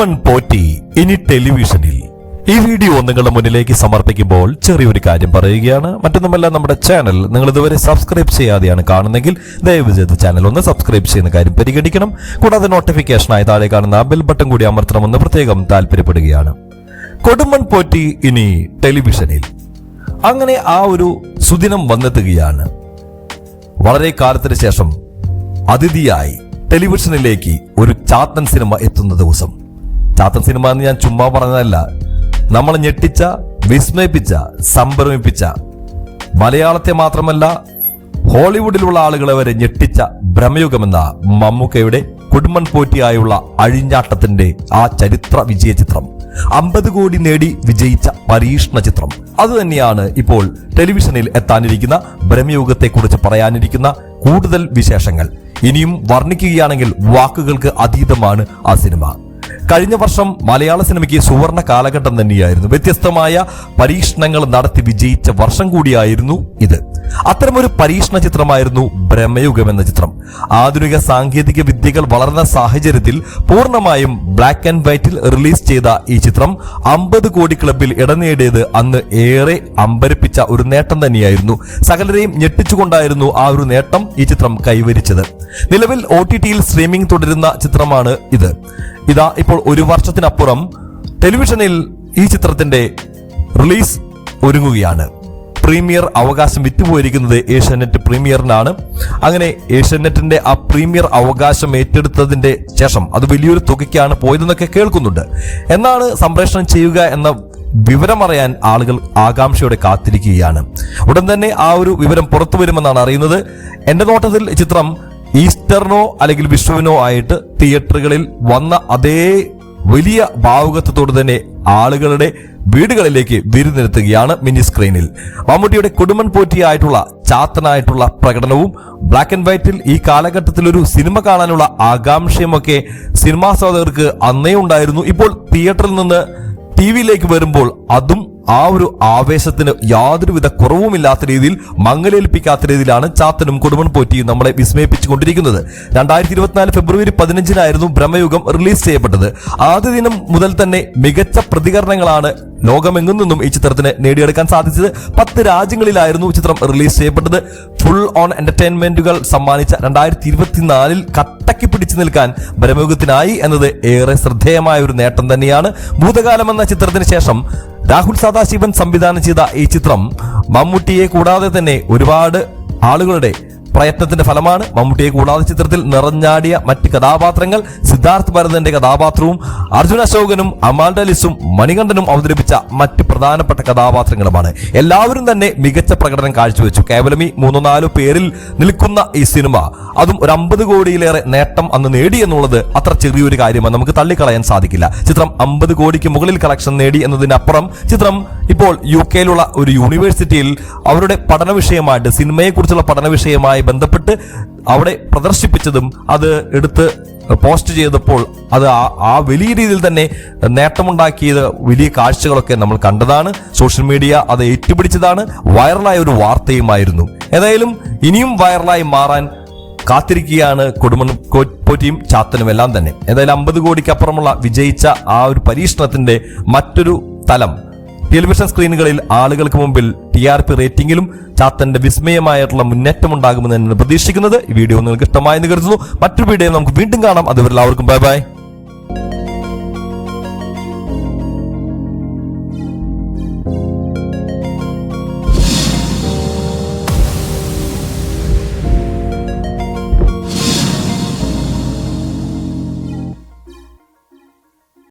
കൊടുമൺ പോറ്റി ഇനി ടെലിവിഷനിൽ. ഈ വീഡിയോ നിങ്ങളുടെ മുന്നിലേക്ക് സമർപ്പിക്കുമ്പോൾ ചെറിയൊരു കാര്യം പറയുകയാണ്. മറ്റൊന്നുമല്ല, നമ്മുടെ ചാനൽ നിങ്ങൾ ഇതുവരെ സബ്സ്ക്രൈബ് ചെയ്യാതെയാണ് കാണുന്നെങ്കിൽ ദയവ് ചെയ്ത് ചാനൽ ഒന്ന് സബ്സ്ക്രൈബ് ചെയ്യുന്ന കാര്യം പരിഗണിക്കണം. കൂടാതെ നോട്ടിഫിക്കേഷനായി താഴെ കാണുന്ന ബെൽ ബട്ടൺ കൂടി അമർത്തണമെന്ന് പ്രത്യേകം താല്പര്യപ്പെടുകയാണ്. കൊടുമൺ പോറ്റി ഇനി ടെലിവിഷനിൽ. അങ്ങനെ ആ ഒരു സുദിനം വന്നെത്തുകയാണ്. വളരെ കാലത്തിന് ശേഷം അതിഥിയായി ടെലിവിഷനിലേക്ക് ഒരു ചാത്തൻ സിനിമ എത്തുന്ന ദിവസം. ചാത്തൻ സിനിമ എന്ന് ഞാൻ ചുമ്മാ പറഞ്ഞതല്ല, നമ്മളെ ഞെട്ടിച്ച, വിസ്മയിപ്പിച്ച, സംഭ്രമിപ്പിച്ച, മലയാളത്തെ മാത്രമല്ല ഹോളിവുഡിലുള്ള ആളുകളെ വരെ ഞെട്ടിച്ച ഭ്രമയുഗമെന്ന മമ്മൂക്കയുടെ കൊടുമൺ പോറ്റിയായുള്ള അഴിഞ്ഞാട്ടത്തിന്റെ ആ ചരിത്ര വിജയ ചിത്രം, 50 കോടി നേടി വിജയിച്ച പരീക്ഷണ ചിത്രം, അതുതന്നെയാണ് ഇപ്പോൾ ടെലിവിഷനിൽ എത്താനിരിക്കുന്ന ഭ്രമയുഗത്തെ കുറിച്ച് പറയാനിരിക്കുന്ന കൂടുതൽ വിശേഷങ്ങൾ. ഇനിയും വർണ്ണിക്കുകയാണെങ്കിൽ വാക്കുകൾക്ക് അതീതമാണ് ആ സിനിമ. കഴിഞ്ഞ വർഷം മലയാള സിനിമയ്ക്ക് സുവർണ കാലഘട്ടം തന്നെയായിരുന്നു. വ്യത്യസ്തമായ പരീക്ഷണങ്ങൾ നടത്തി വിജയിച്ച വർഷം കൂടിയായിരുന്നു ഇത്. അത്തരമൊരു പരീക്ഷണ ചിത്രമായിരുന്നു ഭ്രമയുഗം എന്ന ചിത്രം. ആധുനിക സാങ്കേതിക വിദ്യകൾ വളർന്ന സാഹചര്യത്തിൽ പൂർണ്ണമായും ബ്ലാക്ക് ആൻഡ് വൈറ്റിൽ റിലീസ് ചെയ്ത ഈ ചിത്രം 50 കോടി ക്ലബിൽ ഇടം നേടിയത് അന്ന് ഏറെ അമ്പരപ്പിച്ച ഒരു നേട്ടം തന്നെയായിരുന്നു. സകലരെയും ഞെട്ടിച്ചുകൊണ്ടായിരുന്നു ആ ഒരു നേട്ടം ഈ ചിത്രം കൈവരിച്ചത്. നിലവിൽ OTTയിൽ സ്ട്രീമിംഗ് തുടരുന്ന ചിത്രമാണ് ഇത്. ഇതാ ഇപ്പോൾ ഒരു വർഷത്തിനപ്പുറം ടെലിവിഷനിൽ ഈ ചിത്രത്തിന്റെ റിലീസ് ഒരുങ്ങുകയാണ്. പ്രീമിയർ അവകാശം വിറ്റുപോയിരിക്കുന്നത് ഏഷ്യാനെറ്റ് പ്രീമിയറിനാണ്. അങ്ങനെ ഏഷ്യാനെറ്റിന്റെ ആ പ്രീമിയർ അവകാശം ഏറ്റെടുത്തതിന്റെ ശേഷം അത് വലിയൊരു തുകയ്ക്കാണ് പോയതെന്നൊക്കെ കേൾക്കുന്നുണ്ട്. എന്നാണ് സംപ്രേഷണം ചെയ്യുക എന്ന വിവരമറിയാൻ ആളുകൾ ആകാംക്ഷയോടെ കാത്തിരിക്കുകയാണ്. ഉടൻ തന്നെ ആ ഒരു വിവരം പുറത്തു വരുമെന്നാണ് അറിയുന്നത്. എന്റെ നോട്ടത്തിൽ ചിത്രം ഈസ്റ്ററിനോ അല്ലെങ്കിൽ വിഷുവിനോ ആയിട്ട് തിയേറ്ററുകളിൽ വന്ന അതേ വലിയ ഭാവുകത്വത്തോട് തന്നെ ആളുകളുടെ വീടുകളിലേക്ക് വിരുന്നെത്തുകയാണ് മിനി സ്ക്രീനിൽ. മമ്മൂട്ടിയുടെ കൊടുമൺ പോറ്റിയായിട്ടുള്ള ചാത്തനായിട്ടുള്ള പ്രകടനവും ബ്ലാക്ക് ആൻഡ് വൈറ്റിൽ ഈ കാലഘട്ടത്തിൽ ഒരു സിനിമ കാണാനുള്ള ആകാംക്ഷയുമൊക്കെ സിനിമാസ്വാദകർക്ക് അന്നേ ഉണ്ടായിരുന്നു. ഇപ്പോൾ തിയേറ്ററിൽ നിന്ന് ടിവിയിലേക്ക് വരുമ്പോൾ അതും ആ ഒരു ആവേശത്തിന് യാതൊരുവിധ കുറവുമില്ലാത്ത രീതിയിൽ, മങ്ങലേൽപ്പിക്കാത്ത രീതിയിലാണ് ചാത്തനും കൊടുമൺ പോറ്റിയും നമ്മളെ വിസ്മയിപ്പിച്ചുകൊണ്ടിരിക്കുന്നത്. 2024 ഫെബ്രുവരി 15-നായിരുന്നു ഭ്രമയുഗം റിലീസ് ചെയ്യപ്പെട്ടത്. ആദ്യ ദിനം മുതൽ തന്നെ മികച്ച പ്രതികരണങ്ങളാണ് ലോകമെങ്ങും നിന്നും ഈ ചിത്രത്തിന് നേടിയെടുക്കാൻ സാധിച്ചത്. 10 രാജ്യങ്ങളിലായിരുന്നു ചിത്രം റിലീസ് ചെയ്യപ്പെട്ടത്. ഫുൾ ഓൺ എന്റർടൈൻമെന്റുകൾ സമ്മാനിച്ച 2024 കട്ടക്കി പിടിച്ചു നിൽക്കാൻ ഭ്രമയുഗത്തിനായി എന്നത് ഏറെ ശ്രദ്ധേയമായ ഒരു നേട്ടം തന്നെയാണ്. ഭൂതകാലം എന്ന ചിത്രത്തിന് ശേഷം രാഹുൽ സദാശിവൻ സംവിധാനം ചെയ്ത ഈ ചിത്രം മമ്മൂട്ടിയെ കൂടാതെ തന്നെ ഒരുപാട് ആളുകളുടെ പ്രയത്നത്തിന്റെ ഫലമാണ്. മമ്മൂട്ടിയെ കൂടാതെ ചിത്രത്തിൽ നിറഞ്ഞാടിയ മറ്റ് കഥാപാത്രങ്ങൾ സിദ്ധാർത്ഥ് ഭരതന്റെ കഥാപാത്രവും അർജുൻ അശോകനും അമാൽഡ ലിസും മണികണ്ഠനും അവതരിപ്പിച്ച മറ്റ് പ്രധാനപ്പെട്ട കഥാപാത്രങ്ങളുമാണ്. എല്ലാവരും തന്നെ മികച്ച പ്രകടനം കാഴ്ചവെച്ചു. കേവലം ഈ 3-4 പേരിൽ നിൽക്കുന്ന ഈ സിനിമ, അതും ഒരു 50 കോടിയിലേറെ നേട്ടം അന്ന് നേടി എന്നുള്ളത് അത്ര ചെറിയൊരു കാര്യമാണ്, നമുക്ക് തള്ളിക്കളയാൻ സാധിക്കില്ല. ചിത്രം 50 കോടിക്ക് മുകളിൽ കളക്ഷൻ നേടി എന്നതിനപ്പുറം ചിത്രം ഇപ്പോൾ UK-യിലുള്ള ഒരു യൂണിവേഴ്സിറ്റിയിൽ അവരുടെ പഠന വിഷയമായിട്ട്, സിനിമയെക്കുറിച്ചുള്ള പഠന വിഷയമായി ബന്ധപ്പെട്ട് അവിടെ പ്രദർശിപ്പിച്ചതും അത് എടുത്ത് പോസ്റ്റ് ചെയ്തപ്പോൾ അത് ആ വലിയ രീതിയിൽ തന്നെ നേട്ടമുണ്ടാക്കിയത് വലിയ കാഴ്ചകളൊക്കെ നമ്മൾ കണ്ടതാണ്. സോഷ്യൽ മീഡിയ അത് ഏറ്റുപിടിച്ചതാണ്. വൈറലായ ഒരു വാർത്തയുമായിരുന്നു. ഏതായാലും ഇനിയും വൈറലായി മാറാൻ കാത്തിരിക്കുകയാണ് കൊടുമൺ പോറ്റിയും ചാത്തനും എല്ലാം തന്നെ. ഏതായാലും 50 കോടിക്കപ്പുറമുള്ള വിജയിച്ച ആ ഒരു പരീക്ഷണത്തിന്റെ മറ്റൊരു തലം ടെലിവിഷൻ സ്ക്രീനുകളിൽ ആളുകൾക്ക് മുമ്പിൽ TRP റേറ്റിംഗിലും ചാത്തന്റെ വിസ്മയമായിട്ടുള്ള മുന്നേറ്റം ഉണ്ടാകുമെന്ന് പ്രതീക്ഷിക്കുന്നത്. ഈ വീഡിയോ നിങ്ങൾക്ക് ഇഷ്ടമായെന്ന് കരുതുന്നു. മറ്റൊരു വീഡിയോ നമുക്ക് വീണ്ടും കാണാം. അതുവരെ എല്ലാവർക്കും ബൈ ബൈ.